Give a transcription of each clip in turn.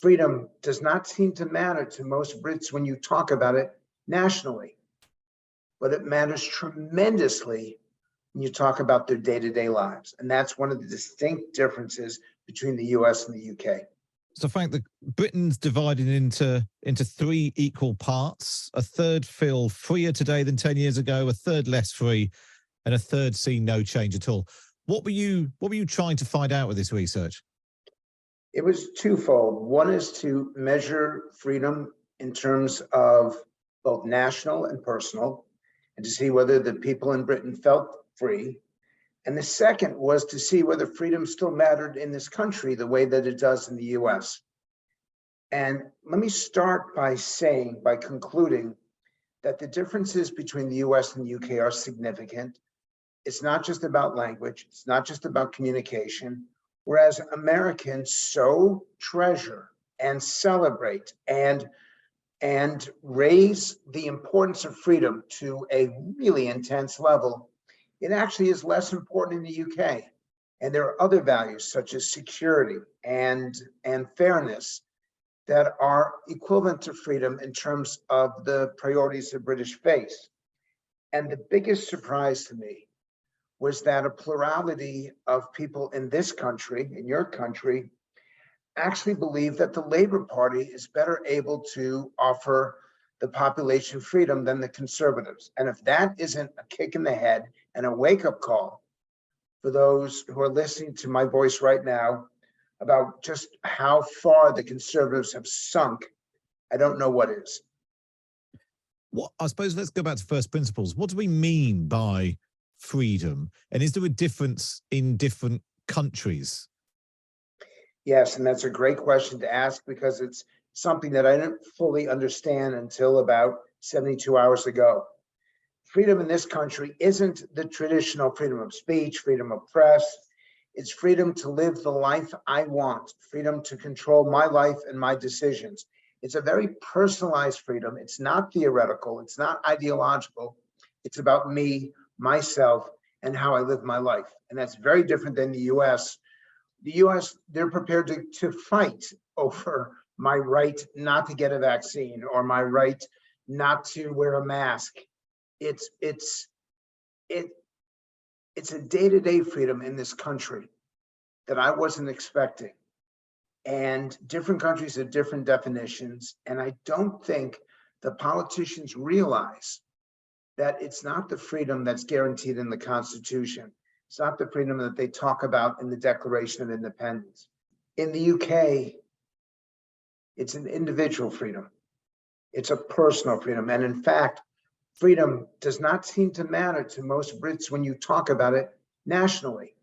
freedom does not seem to matter to most Brits when you talk about it nationally, but it matters tremendously when you talk about their day-to-day lives. And that's one of the distinct differences between the US and the UK. So Frank, Britain's divided into three equal parts. A third feel freer today than 10 years ago, a third less free, and a third see no change at all. What were you trying to find out with this research? It was twofold. One is to measure freedom in terms of both national and personal, and to see whether the people in Britain felt free. And the second was to see whether freedom still mattered in this country the way that it does in the US. And let me start by concluding that the differences between the US and the UK are significant. It's not just about language, it's not just about communication. Whereas Americans so treasure and celebrate and raise the importance of freedom to a really intense level, it actually is less important in the UK. And there are other values such as security and fairness that are equivalent to freedom in terms of the priorities the British face. And the biggest surprise to me was that a plurality of people in this country, in your country, actually believe that the Labour Party is better able to offer the population freedom than the Conservatives. And if that isn't a kick in the head and a wake-up call for those who are listening to my voice right now about just how far the Conservatives have sunk, I don't know what is. What, I suppose let's go back to first principles. What do we mean by freedom? And is there a difference in different countries? Yes, and that's a great question to ask because it's something that I didn't fully understand until about 72 hours ago. Freedom in this country isn't the traditional freedom of speech, freedom of press. It's freedom to live the life I want, freedom to control my life and my decisions. It's a very personalized freedom. It's not theoretical. It's not ideological. It's about me, myself, and how I live my life. And that's very different than the US. The US, they're prepared to fight over my right not to get a vaccine or my right not to wear a mask. It's a day-to-day freedom in this country that I wasn't expecting. And different countries have different definitions. And I don't think the politicians realize that it's not the freedom that's guaranteed in the Constitution. It's not the freedom that they talk about in the Declaration of Independence. In the UK, it's an individual freedom. It's a personal freedom. And in fact, freedom does not seem to matter to most Brits when you talk about it nationally,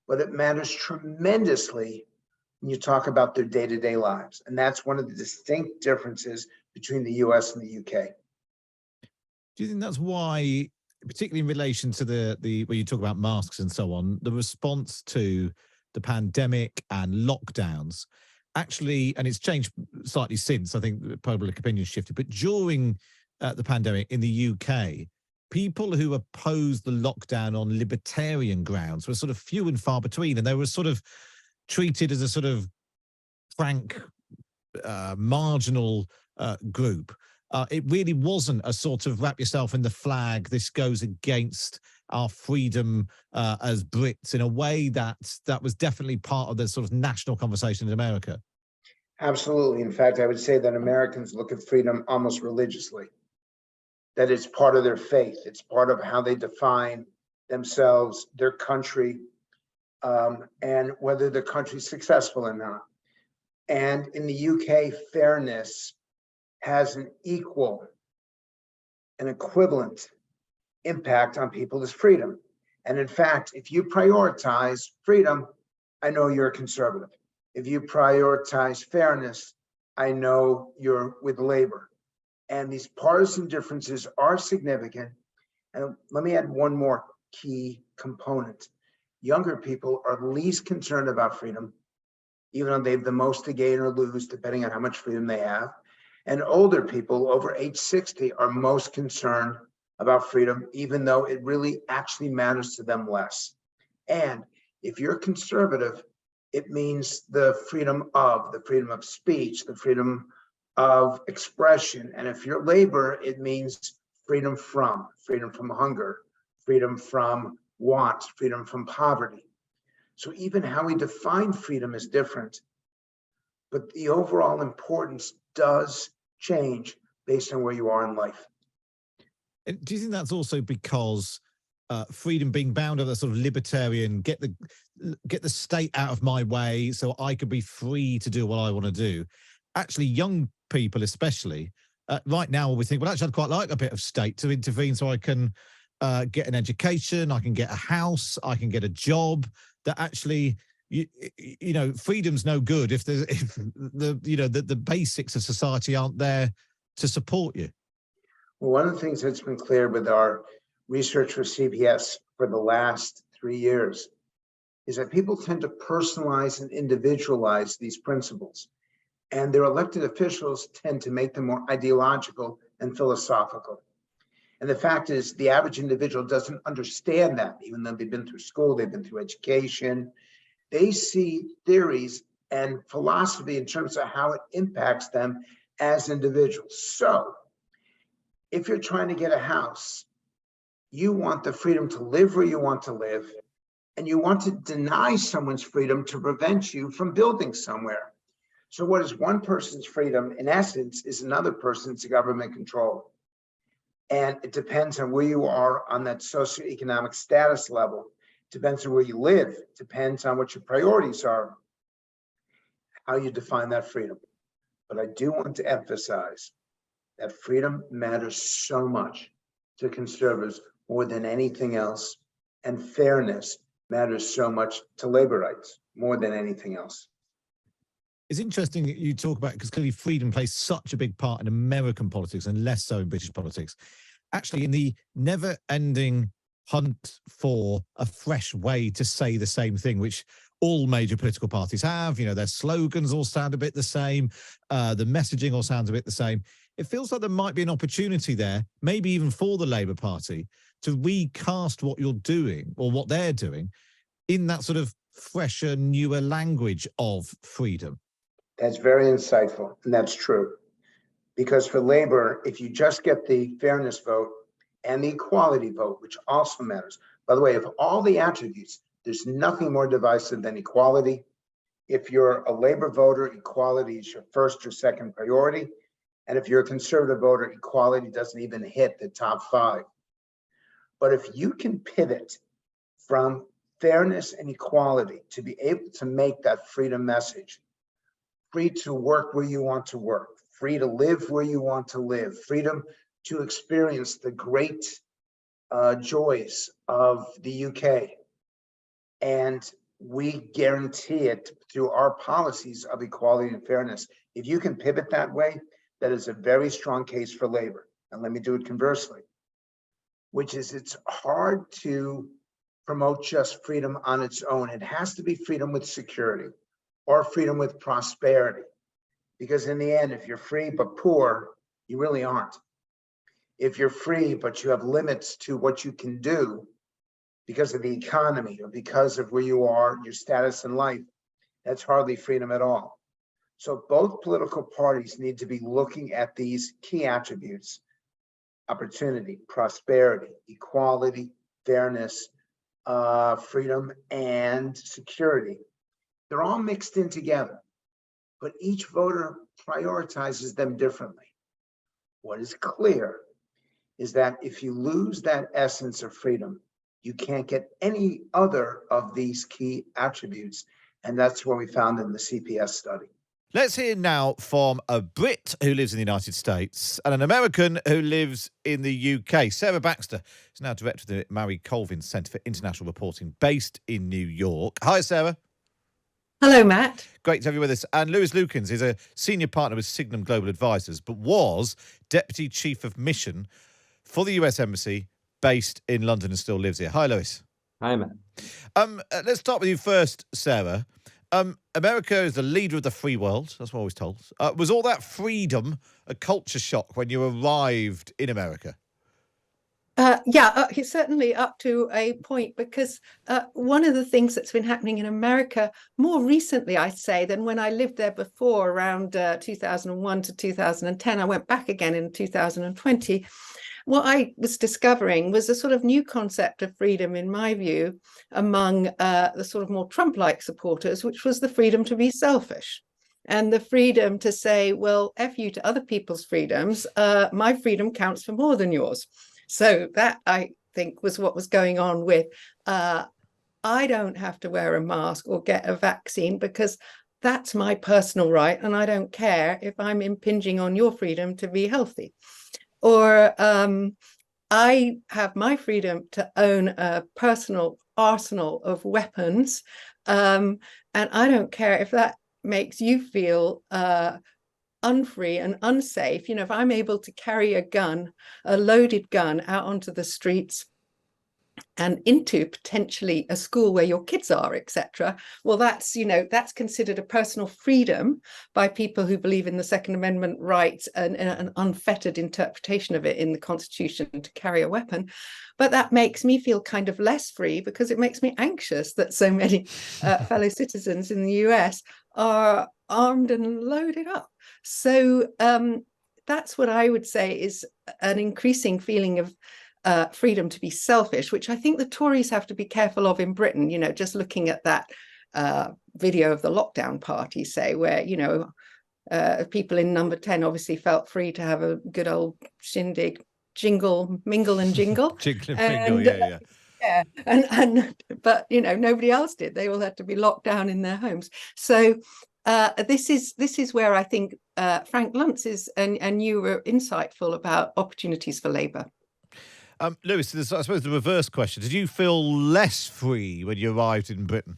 but it matters tremendously when you talk about their day-to-day lives. And that's one of the distinct differences between the US and the UK. Do you think that's why, particularly in relation to the where you talk about masks and so on, the response to the pandemic and lockdowns actually, and it's changed slightly since, I think public opinion shifted, but during the pandemic in the UK, people who opposed the lockdown on libertarian grounds were sort of few and far between, and they were sort of treated as a sort of frank, marginal group. It really wasn't a sort of wrap yourself in the flag, this goes against our freedom as Brits, in a way that was definitely part of the sort of national conversation in America. Absolutely. In fact, I would say that Americans look at freedom almost religiously, that it's part of their faith. It's part of how they define themselves, their country, and whether the country's successful or not. And in the UK, fairness has an equivalent impact on people's freedom. And in fact, if you prioritize freedom, I know you're a conservative. If you prioritize fairness, I know you're with Labour. And these partisan differences are significant. And let me add one more key component. Younger people are least concerned about freedom, even though they have the most to gain or lose, depending on how much freedom they have. And older people over age 60 are most concerned about freedom, even though it really actually matters to them less. And if you're conservative, It means the freedom of speech, the freedom of expression. And if you're labor, it means freedom from hunger, freedom from want, freedom from poverty. So even how we define freedom is different, but the overall importance does change based on where you are in life. And do you think that's also because freedom being bound to the sort of libertarian, get the state out of my way so I could be free to do what I want to do? Actually, young people especially, right now we think, well, actually, I'd quite like a bit of state to intervene so I can get an education, I can get a house, I can get a job. That actually, you know, freedom's no good if the basics of society aren't there to support you. Well, one of the things that's been clear with our research for CBS for the last 3 years is that people tend to personalize and individualize these principles, and their elected officials tend to make them more ideological and philosophical. And the fact is, the average individual doesn't understand that, even though they've been through school, they've been through education. They see theories and philosophy in terms of how it impacts them as individuals. So if you're trying to get a house, you want the freedom to live where you want to live, and you want to deny someone's freedom to prevent you from building somewhere. So what is one person's freedom, in essence, is another person's government control. And it depends on where you are on that socioeconomic status level. It depends on where you live. It depends on what your priorities are, how you define that freedom. But I do want to emphasize that freedom matters so much to conservatives more than anything else, and fairness matters so much to labor rights more than anything else. It's interesting that you talk about, because clearly freedom plays such a big part in American politics and less so in British politics. Actually, in the never-ending hunt for a fresh way to say the same thing, which all major political parties have, you know, their slogans all sound a bit the same, the messaging all sounds a bit the same. It feels like there might be an opportunity there, maybe even for the Labour Party, to recast what you're doing or what they're doing in that sort of fresher, newer language of freedom. That's very insightful, and that's true. Because for labor, if you just get the fairness vote and the equality vote, which also matters, by the way, of all the attributes, there's nothing more divisive than equality. If you're a labor voter, equality is your first or second priority. And if you're a conservative voter, equality doesn't even hit the top 5. But if you can pivot from fairness and equality to be able to make that freedom message, free to work where you want to work, free to live where you want to live, freedom to experience the great joys of the UK. And we guarantee it through our policies of equality and fairness. If you can pivot that way, that is a very strong case for labor. And let me do it conversely, which is it's hard to promote just freedom on its own. It has to be freedom with security or freedom with prosperity. Because in the end, if you're free but poor, you really aren't. If you're free but you have limits to what you can do because of the economy or because of where you are, your status in life, that's hardly freedom at all. So both political parties need to be looking at these key attributes: opportunity, prosperity, equality, fairness, freedom, and security. They're all mixed in together, but each voter prioritizes them differently. What is clear is that if you lose that essence of freedom, you can't get any other of these key attributes. And that's what we found in the CPS study. Let's hear now from a Brit who lives in the United States and an American who lives in the UK. Sarah Baxter is now director of the Mary Colvin Centre for International Reporting, based in New York. Hi, Sarah. Hello, Matt. Great to have you with us. And Lewis Lukens is a senior partner with Signum Global Advisors, but was Deputy Chief of Mission for the US Embassy, based in London, and still lives here. Hi, Lewis. Hi, Matt. Let's start with you first, Sarah. America is the leader of the free world. That's what I was told. Was all that freedom a culture shock when you arrived in America? It's certainly up to a point, because one of the things that's been happening in America more recently, I'd say, than when I lived there before, around 2001 to 2010, I went back again in 2020. What I was discovering was a sort of new concept of freedom, in my view, among the sort of more Trump-like supporters, which was the freedom to be selfish. And the freedom to say, well, F you to other people's freedoms, my freedom counts for more than yours. So that, I think, was what was going on with, I don't have to wear a mask or get a vaccine because that's my personal right, and I don't care if I'm impinging on your freedom to be healthy. Or I have my freedom to own a personal arsenal of weapons, and I don't care if that makes you feel unfree and unsafe. If I'm able to carry a loaded gun out onto the streets and into potentially a school where your kids are, etc. Well, that's considered a personal freedom by people who believe in the Second Amendment rights and an unfettered interpretation of it in the Constitution to carry a weapon. But that makes me feel kind of less free, because it makes me anxious that so many fellow citizens in the US are armed and loaded up. So that's what I would say is an increasing feeling of freedom to be selfish, which I think the Tories have to be careful of in Britain. Just looking at that video of the lockdown party, say, where people in Number 10 obviously felt free to have a good old shindig, mingle and jingle. Jingle and mingle, yeah. But nobody else did. They all had to be locked down in their homes. So this is where I think Frank Luntz is, and you were insightful about opportunities for Labour. Lewis, I suppose the reverse question: did you feel less free when you arrived in Britain?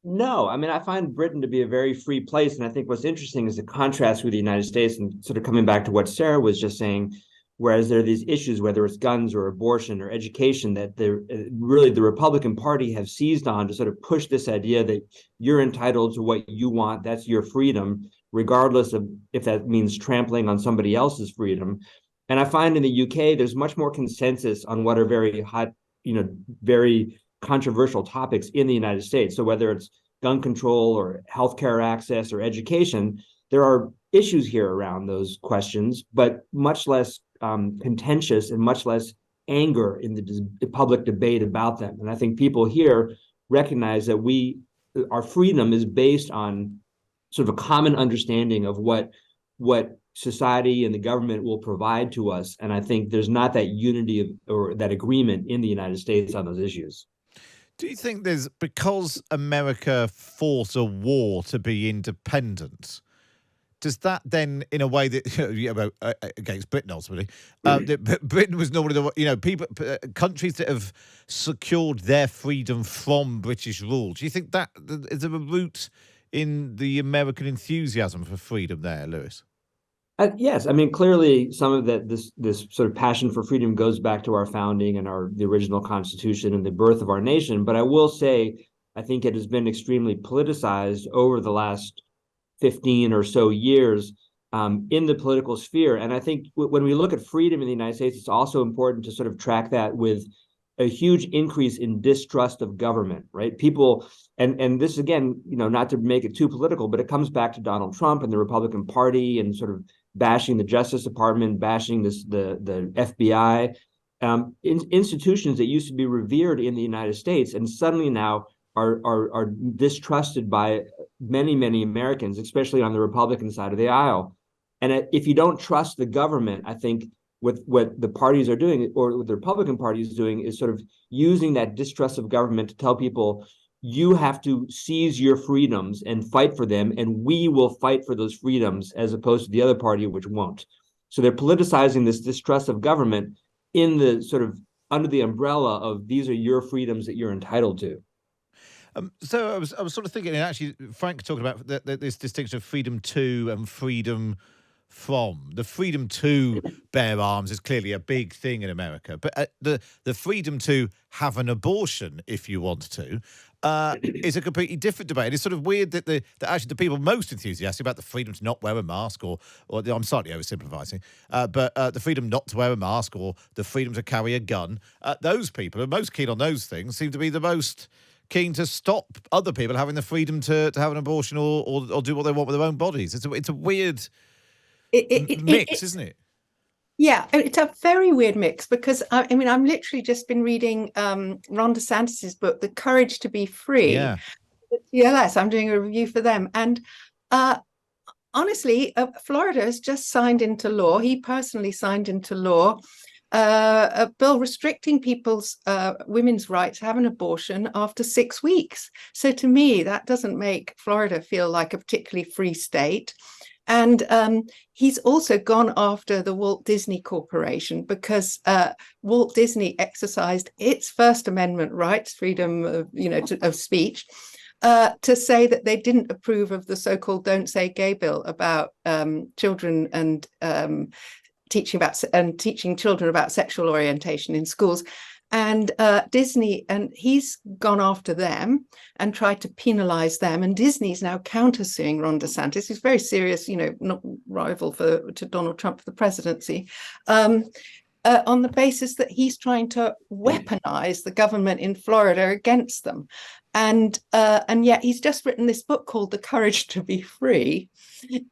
No, I mean, I find Britain to be a very free place. And I think what's interesting is the contrast with the United States, and sort of coming back to what Sarah was just saying, whereas there are these issues, whether it's guns or abortion or education, that really the Republican Party have seized on to sort of push this idea that you're entitled to what you want. That's your freedom, regardless of if that means trampling on somebody else's freedom. And I find in the UK, there's much more consensus on what are very hot, very controversial topics in the United States. So whether it's gun control or healthcare access or education, there are issues here around those questions, but much less contentious and much less anger in the public debate about them. And I think people here recognize that our freedom is based on sort of a common understanding of what society and the government will provide to us. And I think there's not that unity or that agreement in the United States on those issues. Do you think because America fought a war to be independent, does that then, in a way that against Britain ultimately, that Britain was normally the countries that have secured their freedom from British rule? Do you think that is there a root in the American enthusiasm for freedom there, Lewis? Yes, I mean, clearly some of this sort of passion for freedom goes back to our founding and the original Constitution and the birth of our nation. But I will say, I think it has been extremely politicized over the last 15 or so years in the political sphere. And I think when we look at freedom in the United States, it's also important to sort of track that with a huge increase in distrust of government, right? People, and this again, not to make it too political, but it comes back to Donald Trump and the Republican Party and sort of bashing the Justice Department, bashing the FBI, institutions that used to be revered in the United States, and suddenly now are distrusted by many, many Americans, especially on the Republican side of the aisle. And if you don't trust the government, I think what the parties are doing, or what the Republican Party is doing, is sort of using that distrust of government to tell people, you have to seize your freedoms and fight for them, and we will fight for those freedoms, as opposed to the other party, which won't. So they're politicizing this distrust of government in the sort of under the umbrella of these are your freedoms that you're entitled to. So I was sort of thinking, and actually Frank talked about this distinction of freedom to and freedom from. The freedom to bear arms is clearly a big thing in America, but the freedom to have an abortion, if you want to, is a completely different debate. It's sort of weird that that actually the people most enthusiastic about the freedom to not wear a mask, or I'm slightly oversimplifying, but the freedom not to wear a mask or the freedom to carry a gun, those people who are most keen on those things seem to be the most keen to stop other people having the freedom to have an abortion or do what they want with their own bodies. It's a weird mix, isn't it? Yeah, it's a very weird mix because I mean, I'm literally just been reading Ron DeSantis's book, The Courage to Be Free. Yeah. TLS, I'm doing a review for them. And honestly, Florida has just signed into law. He personally signed into law a bill restricting people's women's right to have an abortion after 6 weeks. So to me, that doesn't make Florida feel like a particularly free state. And he's also gone after the Walt Disney Corporation because Walt Disney exercised its First Amendment rights, freedom of, of speech, to say that they didn't approve of the so-called "Don't Say Gay" bill about children and teaching children about sexual orientation in schools. And Disney, and he's gone after them and tried to penalize them. And Disney's now countersuing Ron DeSantis, who's very serious, not rival to Donald Trump for the presidency, on the basis that he's trying to weaponize the government in Florida against them. And yet he's just written this book called The Courage to Be Free,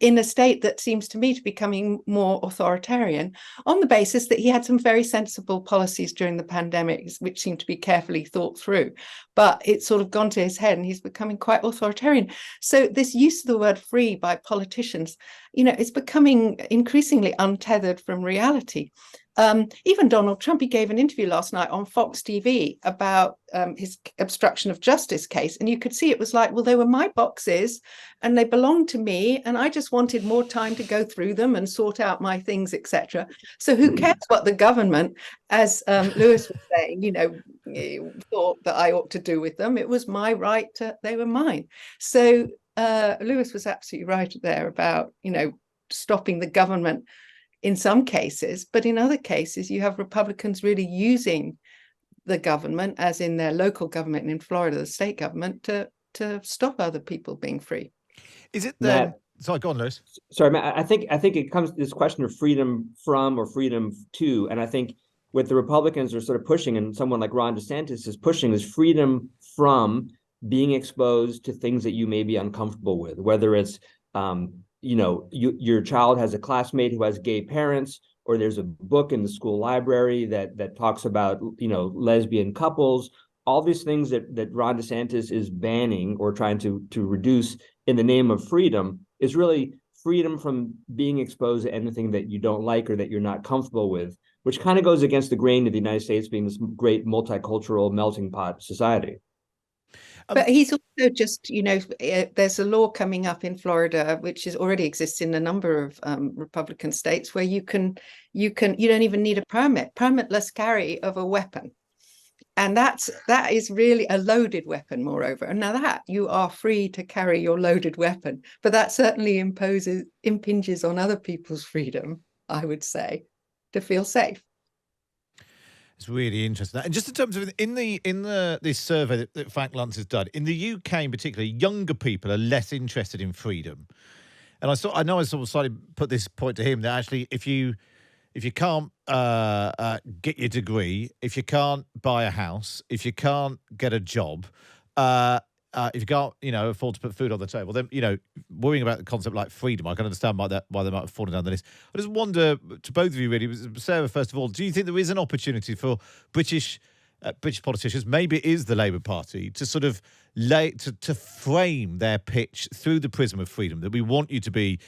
in a state that seems to me to be becoming more authoritarian, on the basis that he had some very sensible policies during the pandemic, which seemed to be carefully thought through. But it's sort of gone to his head and he's becoming quite authoritarian. So this use of the word free by politicians, is becoming increasingly untethered from reality. Even Donald Trump, he gave an interview last night on Fox TV about his obstruction of justice case. And you could see it was like, well, they were my boxes and they belonged to me. And I just wanted more time to go through them and sort out my things, etc. So who cares what the government, as Lewis was saying, thought that I ought to do with them? It was my right they were mine. So Lewis was absolutely right there about, stopping the government in some cases, but in other cases, you have Republicans really using the government, as in their local government and in Florida, the state government, to stop other people being free. Is it then? Sorry, go on, Lewis. Sorry, Matt, I think it comes to this question of freedom from or freedom to, and I think what the Republicans are sort of pushing, and someone like Ron DeSantis is pushing, is freedom from being exposed to things that you may be uncomfortable with, whether it's your child has a classmate who has gay parents, or there's a book in the school library that talks about, lesbian couples, all these things that Ron DeSantis is banning or trying to reduce in the name of freedom is really freedom from being exposed to anything that you don't like or that you're not comfortable with, which kind of goes against the grain of the United States being this great multicultural melting pot society. But he's also just, there's a law coming up in Florida, which already exists in a number of Republican states, where you don't even need a permitless carry of a weapon. And that is really a loaded weapon, moreover. And now that you are free to carry your loaded weapon, but that certainly impinges on other people's freedom, I would say, to feel safe. It's really interesting. And just in terms of this survey that Frank Luntz has done, in the UK in particular, younger people are less interested in freedom. And I know I sort of slightly put this point to him that actually, if you can't get your degree, if you can't buy a house, if you can't get a job, if you can't, afford to put food on the table, then, worrying about the concept like freedom, I can understand why they might have fallen down the list. I just wonder, to both of you really, Sarah, first of all, do you think there is an opportunity for British politicians, maybe it is the Labour Party, to sort of to frame their pitch through the prism of freedom, that we want you to be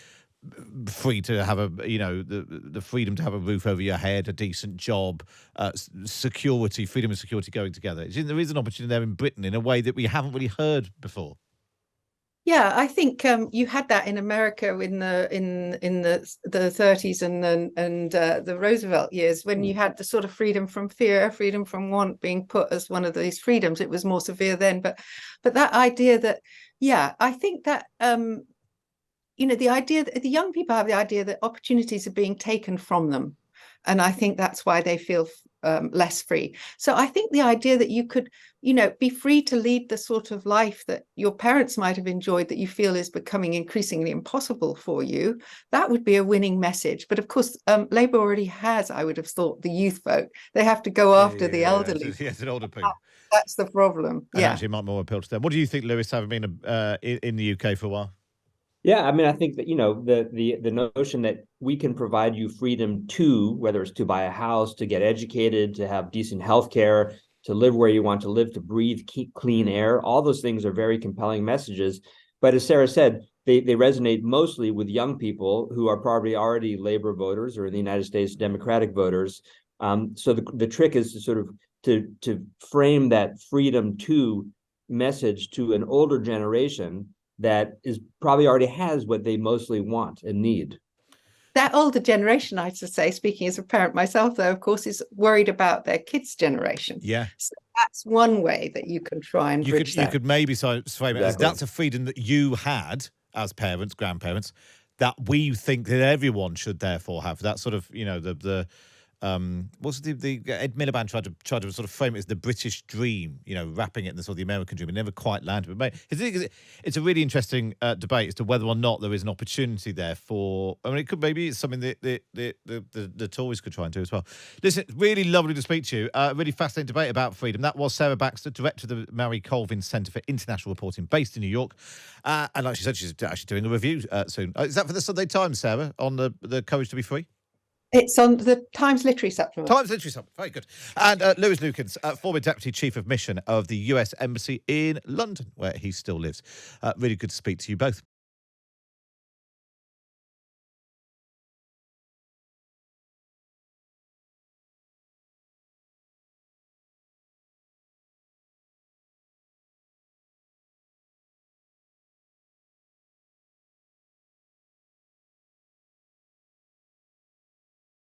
free to have the freedom to have a roof over your head, a decent job, security, freedom and security going together? There is an opportunity there in Britain in a way that we haven't really heard before. Yeah, I think you had that in America in the 30s and the Roosevelt years, when you had the sort of freedom from fear, freedom from want being put as one of these freedoms. It was more severe then, but that idea that, I think that the idea that the young people have the idea that opportunities are being taken from them. And I think that's why they feel less free. So I think the idea that you could, be free to lead the sort of life that your parents might have enjoyed that you feel is becoming increasingly impossible for you, that would be a winning message. But of course, Labour already has, I would have thought, the youth vote. They have to go after the elderly. Yes, an older people. That's the problem. And actually, it might more appeal to them. What do you think, Lewis, having been in the UK for a while? Yeah, I mean, I think that, the notion that we can provide you freedom to, whether it's to buy a house, to get educated, to have decent healthcare, to live where you want to live, to breathe clean air, all those things are very compelling messages. But as Sarah said, they resonate mostly with young people who are probably already Labour voters or in the United States Democratic voters. So the trick is to sort of to frame that freedom to message to an older generation that is probably already has what they mostly want and need. That older generation, I should say, speaking as a parent myself, though, of course, is worried about their kids' generation. Yeah. So that's one way that you can try and bridge that. You could maybe frame it as that's a freedom that you had as parents, grandparents, that we think that everyone should therefore have. That sort of, what's the Ed Miliband tried to sort of frame it as the British dream, wrapping it in the sort of the American dream. It never quite landed. But it's a really interesting debate as to whether or not there is an opportunity there for. I mean, it's something that the Tories could try and do as well. Listen, really lovely to speak to you. Really fascinating debate about freedom. That was Sarah Baxter, director of the Mary Colvin Centre for International Reporting, based in New York. And like she said, she's actually doing a review soon. Is that for the Sunday Times, Sarah, on the Courage to be Free? It's on the Times Literary Supplement. Times Literary Supplement, very good. And Lewis Lukens, former Deputy Chief of Mission of the US Embassy in London, where he still lives. Really good to speak to you both.